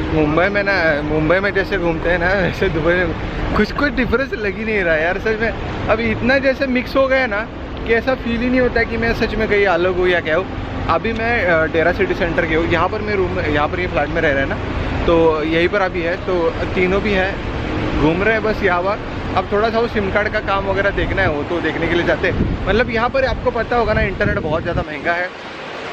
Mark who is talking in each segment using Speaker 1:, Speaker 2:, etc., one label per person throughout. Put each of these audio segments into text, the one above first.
Speaker 1: मुंबई में जैसे घूमते हैं ना वैसे दुबई में कुछ डिफरेंस लग ही नहीं रहा है यार सच में। अभी इतना जैसे मिक्स हो गया ना कि ऐसा फील ही नहीं होता है कि मैं सच में कहीं अलग हूँ या क्या हूँ। अभी मैं डेरा सिटी सेंटर के हूँ, यहाँ पर मैं रूम, यहाँ पर ये फ्लैट में रह रहे हैं ना, तो यहीं पर अभी है, तो तीनों भी है, घूम रहे हैं बस यहाँ पर। अब थोड़ा सा वो सिम कार्ड का काम वगैरह देखना है, वो तो देखने के लिए जाते हैं। मतलब यहाँ पर आपको पता होगा ना, इंटरनेट बहुत ज़्यादा महंगा है,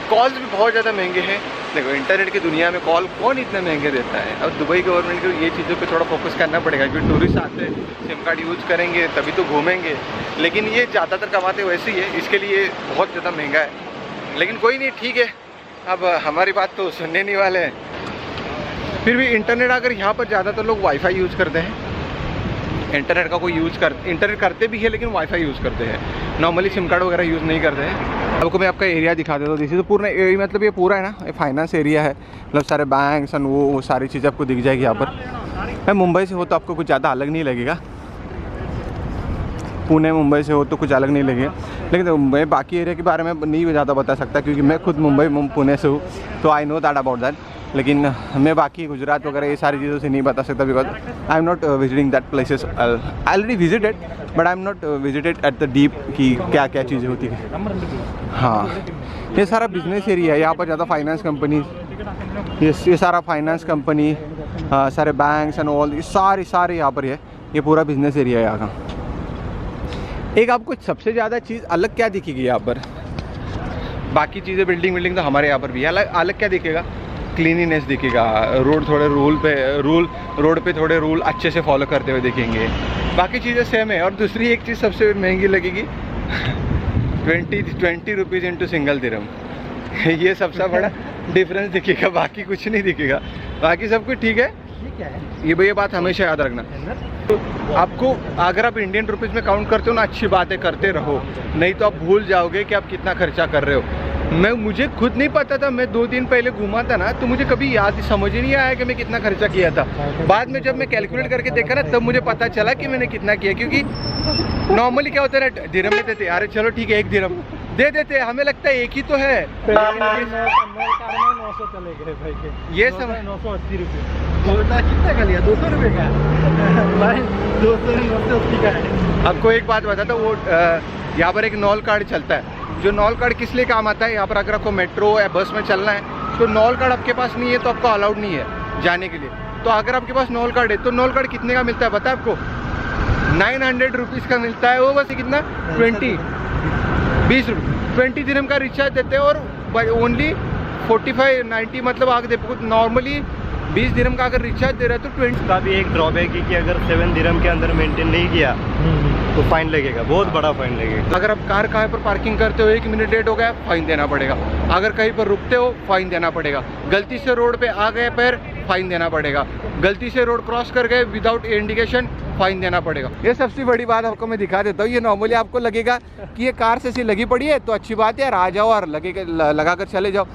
Speaker 1: कॉल्स भी बहुत ज़्यादा महंगे हैं। देखो इंटरनेट की दुनिया में कॉल कौन इतने महंगे देता है। अब दुबई गवर्नमेंट को ये चीज़ों पे थोड़ा फोकस करना पड़ेगा, क्योंकि टूरिस्ट आते हैं, सिम कार्ड यूज़ करेंगे तभी तो घूमेंगे। लेकिन ये ज़्यादातर कमाते वैसे ही है, इसके लिए बहुत ज़्यादा महंगा है। लेकिन कोई नहीं, ठीक है, अब हमारी बात तो सुनने नहीं वाले हैं। फिर भी इंटरनेट अगर यहाँ पर ज़्यादातर लोग वाईफाई यूज़ करते हैं, इंटरनेट का कोई इंटरनेट करते भी है लेकिन वाईफाई यूज़ करते हैं, नॉर्मली सिम कार्ड वगैरह यूज़ नहीं करते हैं। आपको मैं आपका एरिया दिखा देता हूँ। जैसे तो पूरा एरिया, मतलब ये पूरा है ना, ये फाइनेंस एरिया है, मतलब सारे बैंक्स एंड वो सारी चीज़ें आपको दिख जाएगी यहाँ पर। मैं मुंबई से हो तो आपको कुछ ज़्यादा अलग नहीं लगेगा, पुणे मुंबई से हो तो कुछ अलग नहीं लगेगा। लेकिन मैं बाकी एरिया के बारे में नहीं ज़्यादा बता सकता, क्योंकि मैं खुद मुंबई पुणे से हूँ, तो I know that about that. लेकिन मैं बाकी गुजरात वगैरह ये सारी चीज़ों से नहीं बता सकता, because I am not visiting that places. I already visited but I am not visited at the deep कि क्या क्या चीज़ें होती है। हाँ, ये सारा बिजनेस एरिया है, यहाँ पर ज़्यादा फाइनेंस कंपनी, ये सारा फाइनेंस कंपनी, सारे बैंक्स एंड ऑल, ये सारे यहाँ पर है। ये पूरा बिजनेस एरिया है यहाँ का। एक आपको सबसे ज़्यादा चीज़ अलग क्या दिखेगी यहाँ पर? बाकी चीज़ें बिल्डिंग तो हमारे यहाँ पर भी है, अलग क्या दिखेगा? क्लीनिनेस दिखेगा, रोड पे थोड़े रूल अच्छे से फॉलो करते हुए दिखेंगे, बाकी चीज़ें सेम है। और दूसरी एक चीज़ सबसे महंगी लगेगी 20 रुपीज़ इंटू सिंगल दिरहम। ये सबसे बड़ा डिफरेंस दिखेगा, बाकी कुछ नहीं दिखेगा, बाकी सब कुछ ठीक है। ये भैया बात हमेशा याद रखना। तो आपको अगर आप इंडियन रुपीज़ में काउंट करते हो ना, अच्छी बातें करते रहो, नहीं तो आप भूल जाओगे कि आप कितना खर्चा कर रहे हो। मुझे खुद नहीं पता था, मैं 2 दिन पहले घूमा था ना, तो मुझे कभी समझ ही नहीं आया कि मैं कितना खर्चा किया था। बाद में जब मैं कैलकुलेट करके देखा ना, तब मुझे पता चला कि मैंने कितना किया। क्योंकि नॉर्मली क्या होता है ना, दिरहम में देते, अरे चलो ठीक है 1 दिरहम दे देते, हमें लगता है एक ही तो है। ये सब
Speaker 2: 980 रुपये कितना का लिया? 200 रुपये का भाई, 280 का है।
Speaker 1: आपको एक बात बताता हूँ, वो यहाँ पर एक नॉल कार्ड चलता है, जो नॉल कार्ड किस लिए काम आता है, यहाँ पर अगर आपको मेट्रो या बस में चलना है तो नॉल कार्ड आपके पास नहीं है तो आपको अलाउड नहीं है जाने के लिए। तो अगर आपके पास नॉल कार्ड है तो नॉल कार्ड कितने का मिलता है पता है आपको? 900 रुपीज़ का मिलता है। वो बस कितना 20 रुपये 20 दिरहम का रिचार्ज देते हैं, और ओनली 45-90, मतलब आगे देखो नॉर्मली 20 दिरहम का अगर रिचार्ज दे रहा है तो 20
Speaker 2: का भी एक ड्रॉबैक है कि अगर 7 दिरहम के अंदर मेंटेन नहीं किया तो फाइन लगेगा, बहुत बड़ा फाइन लगेगा।
Speaker 1: अगर आप कार कहीं पर पार्किंग करते हो, 1 मिनट लेट हो गया, फाइन देना पड़ेगा। अगर कहीं पर रुकते हो, फाइन देना पड़ेगा। गलती से रोड पे आ गए पैर, फाइन देना पड़ेगा। गलती से रोड क्रॉस कर गए विदाउट इंडिकेशन, फाइन देना पड़ेगा। ये सबसे बड़ी बात आपको मैं दिखा देता हूँ। ये नॉर्मली आपको लगेगा कि ये कार से ऐसी लगी पड़ी है तो अच्छी बात है यार, आ जाओ और लगा कर चले जाओ।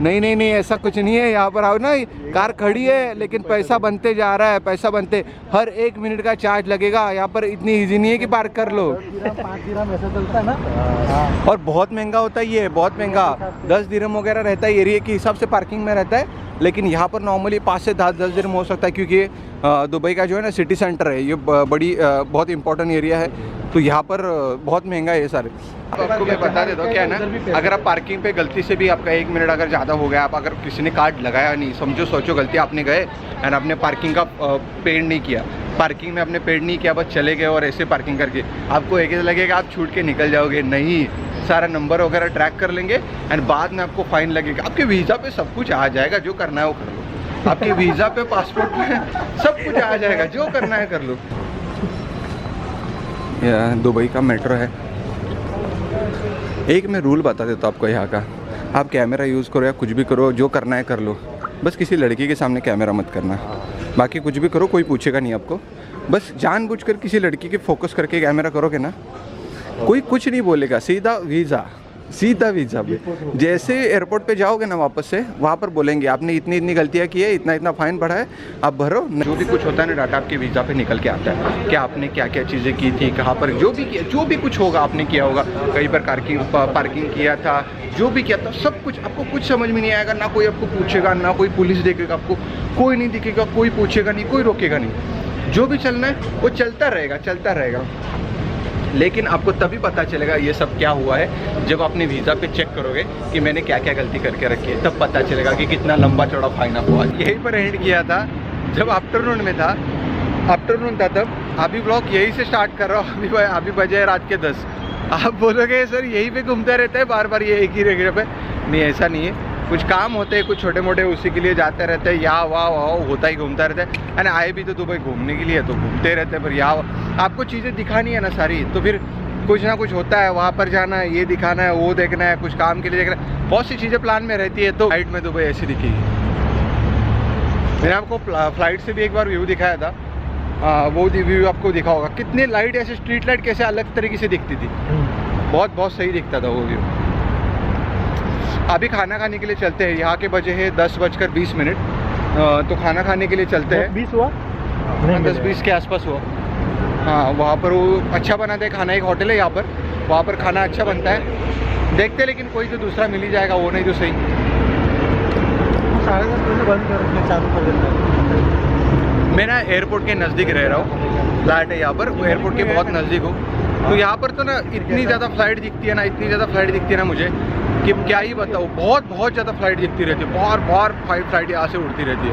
Speaker 1: नहीं, ऐसा कुछ नहीं है। यहाँ पर आओ ना, कार खड़ी है लेकिन पैसा बनते जा रहा है, पैसा बनते, हर 1 मिनट का चार्ज लगेगा। यहाँ पर इतनी ईजी नहीं है कि पार्क कर लो।
Speaker 2: 5 दिरहम ऐसा चलता है ना,
Speaker 1: और बहुत महंगा होता है ये, बहुत महंगा, 10 दिरहम वगैरह रहता है, एरिया के हिसाब से पार्किंग में रहता है। लेकिन यहाँ पर नॉर्मली 5 से 10 दिरहम हो सकता है, क्योंकि दुबई का जो है ना सिटी सेंटर है, ये बहुत इंपॉर्टेंट एरिया है, तो यहाँ पर बहुत महंगा है ये सारे। आपको मैं बता देता हूँ क्या है ना, अगर आप पार्किंग पे गलती से भी आपका 1 मिनट अगर ज़्यादा हो गया, आप अगर किसी ने कार्ड लगाया नहीं, सोचो गलती आपने गए एंड आपने पार्किंग का पेड नहीं किया, पार्किंग में आपने पेड नहीं किया, बस चले गए और ऐसे पार्किंग करके, आपको एक लगेगा आप छूट के निकल जाओगे। नहीं, सारा नंबर वगैरह ट्रैक कर लेंगे एंड बाद में आपको फाइन लगेगा। आपके वीज़ा पे सब कुछ आ जाएगा, जो करना है वो कर लो। आपके वीज़ा पे, पासपोर्ट पे सब कुछ आ जाएगा, जो करना है कर लो। यह दुबई का मेट्रो है। एक मैं रूल बता देता हूँ आपको यहाँ का, आप कैमरा यूज़ करो या कुछ भी करो, जो करना है कर लो, बस किसी लड़की के सामने कैमरा मत करना। बाकी कुछ भी करो, कोई पूछेगा नहीं आपको। बस जानबूझकर किसी लड़की के फोकस करके कैमरा करोगे ना, कोई कुछ नहीं बोलेगा, सीधा वीज़ा सीधा वीज़ा पे। जैसे एयरपोर्ट पे जाओगे ना वापस से, वहाँ पर बोलेंगे आपने इतनी इतनी गलतियाँ की है, इतना इतना फाइन बढ़ा है, आप भरो। जो भी कुछ होता है ना डाटा आपके वीज़ा पे निकल के आता है कि आपने क्या क्या चीज़ें की थी, कहाँ पर जो भी किया, जो भी कुछ होगा आपने किया होगा, कहीं पर पार्किंग किया था, जो भी किया था सब कुछ। आपको कुछ समझ में नहीं आएगा, ना कोई आपको पूछेगा, ना कोई पुलिस देखेगा आपको, कोई नहीं दिखेगा, कोई पूछेगा नहीं, कोई रोकेगा नहीं। जो भी चलना है वो चलता रहेगा। लेकिन आपको तभी पता चलेगा ये सब क्या हुआ है जब अपने वीज़ा पे चेक करोगे कि मैंने क्या क्या गलती करके रखी है, तब पता चलेगा कि कितना लंबा चौड़ा फाइन हुआ। यहीं पर एंड किया था जब आफ्टरनून में था, तब अभी ब्लॉग यहीं से स्टार्ट कर रहा हूँ। अभी बजे है रात के 10। आप बोलोगे सर यहीं पे घूमते रहते हैं बार बार ये एक ही जगह पे? नहीं, ऐसा नहीं है, कुछ काम होते हैं, कुछ छोटे मोटे, उसी के लिए जाते रहते हैं। यहाँ वहाँ होता ही घूमता रहता है। एंड आए भी तो दुबई घूमने के लिए, तो घूमते रहते हैं। पर यहाँ आपको चीज़ें दिखानी है ना सारी, तो फिर कुछ ना कुछ होता है, वहाँ पर जाना है, ये दिखाना है, वो देखना है, कुछ काम के लिए देखना है, बहुत सी चीज़ें प्लान में रहती है। तो फ्लाइट में दुबई ऐसी दिखेगी। मैंने आपको फ्लाइट से भी एक बार व्यू दिखाया था, वो व्यू आपको दिखा होगा। कितने लाइट ऐसे स्ट्रीट लाइट कैसे अलग तरीके से दिखती थी, बहुत सही दिखता था वो व्यू। अभी खाना खाने के लिए चलते हैं। यहाँ के बजे हैं 10:20। तो खाना खाने के लिए चलते हैं।
Speaker 2: 20 हुआ?
Speaker 1: 10-20 के आसपास हुआ। हाँ, वहाँ पर वो अच्छा बनाते हैं खाना, एक होटल है यहाँ पर, वहाँ पर खाना अच्छा बनता है। देखते, लेकिन कोई तो दूसरा मिल ही जाएगा, वो नहीं तो सही।
Speaker 2: 10:30 बजे बंद कर, चालू कर देता है।
Speaker 1: मैं ना एयरपोर्ट के नज़दीक रह रहा हूँ, फ्लैट है यहाँ पर, वो एयरपोर्ट के बहुत नज़दीक हूँ। तो यहाँ पर तो ना इतनी ज़्यादा फ्लाइट दिखती है ना मुझे कि क्या ही बताऊँ। बहुत ज़्यादा फ्लाइट दिखती रहती है, बार फ्लाइट यहाँ से उड़ती रहती है।